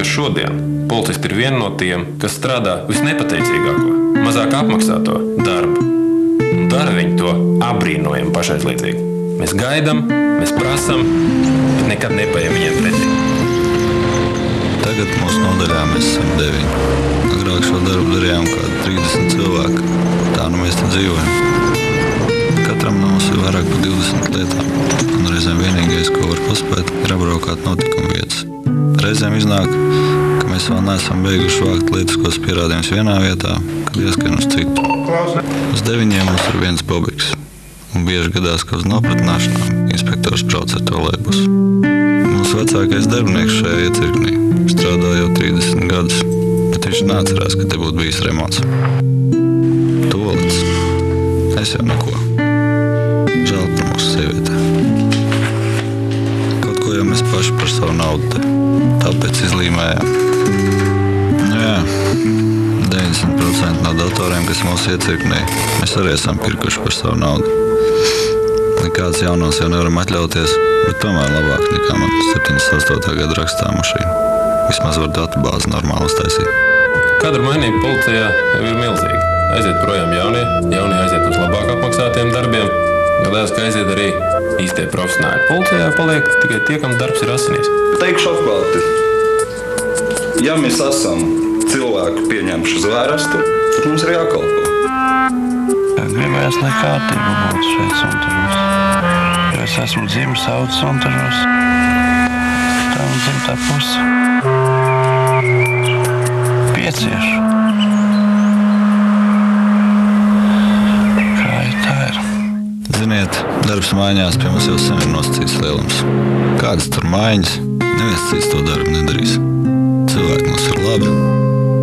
ka šodien policisti ir viena no tiem, kas strādā visnepateicīgāko, mazāk apmaksāto darbu. Un dara viņi to apbrīnojami pašaizliedzīgi. Mēs gaidām, mēs prasam, bet nekad nepaiem viņiem pretī. Tagad mūsu nodaļā mēs esam 9. Agrāk šo darbu darījām kādi 30 cilvēki. Tā nu mēs te dzīvojam. Katram no mums ir vairāk par 20 lietām. Un reizēm vienīgais, ko var paspēt, ir apbraukāt notikuma vietas. Reizēm iznāk, ka mēs vēl neesam beiguši vākt lietiskos pierādījumus vienā vietā, kad ieskrien uz citu. Uz 9 mums ir viens bobiks. Un bieži gadās, ka uz nopratināšanām inspektors brauc ar trolejbusu. Mūsu vecākais darbinieks šajā iecirknī strādā jau 30 gadus, bet viņš neatcerās, ka te būtu bijis remonts. Tolets. Es jau neko. Žēl par mūsu sievietē. Kaut ko jau mēs paši par savu naudu te tāpēc izlīmējām. Nu jā, 90% no datoriem, kas mūsu iecirknī, mēs arī esam pirkuši par savu naudu. Nekāds jaunos jau nevaram atļauties, bet tomēr labāk nekā man 78. gada rakstā mašīna. Vismaz var datubāzi normāli uztaisīt. Kadru mainība policijā jau ir milzīga. Aiziet projām jaunie aiziet uz labāk apmaksātiem darbiem. Gadās, ka aiziet arī īstie profesionāļi. Policijā paliek tikai tie, kam darbs ir asinīs. Teikšu atklāti, ja mēs esam cilvēku pieņemši uz vērestu, tad mums ir jākalpo. Gribējās, lai kārtība būtu šeit Suntažos. Jo es esmu dzimis audzis Suntažos. Tā un dzimtā puse. Pieciešu. Kā ir tā ir? Ziniet, darbs maiņās pie mums jau sen ir nosacīts lielums. Kādas tur maiņas? Neviens cits to darbu nedarīs. Cilvēki mums ir labi.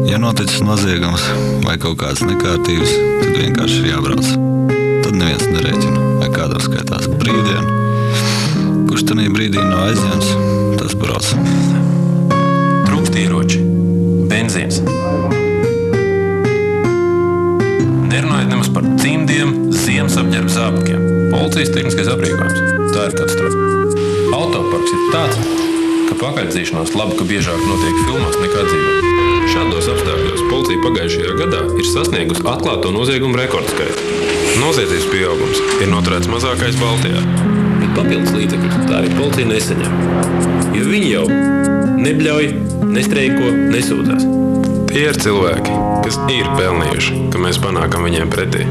Ja noticis noziegums vai kaut kādas nekārtības, tad vienkārši ir jābrauc. Tad neviens nerēķina, vai kādam skaitās brīvdienu. Kurš tanī brīdī nav aizņemts, tas brauc. Trūkstīroči, benzīns. Nerunājot nemaz par cimdiem, ziemas apģērba zābakiem. Policijas tehniskais aprīkojums. Tā ir katastrofa. Autoparks ir tāds, ka pakaļdzīšanās labi, ka biežāk notiek filmās nekā dzīvē. Šādos apstākļos policija pagājušajā gadā ir sasniegusi atklāto noziegumu rekordskaitu. Noziedzības pieaugums ir noturēts mazākais Baltijā, bet papildus līdzekļus tā arī policija nesaņem, jo viņi jau nebļauj, nestreiko, nesūdzās. Tie ir cilvēki, kas ir pelnījuši, ka mēs panākam viņiem pretī.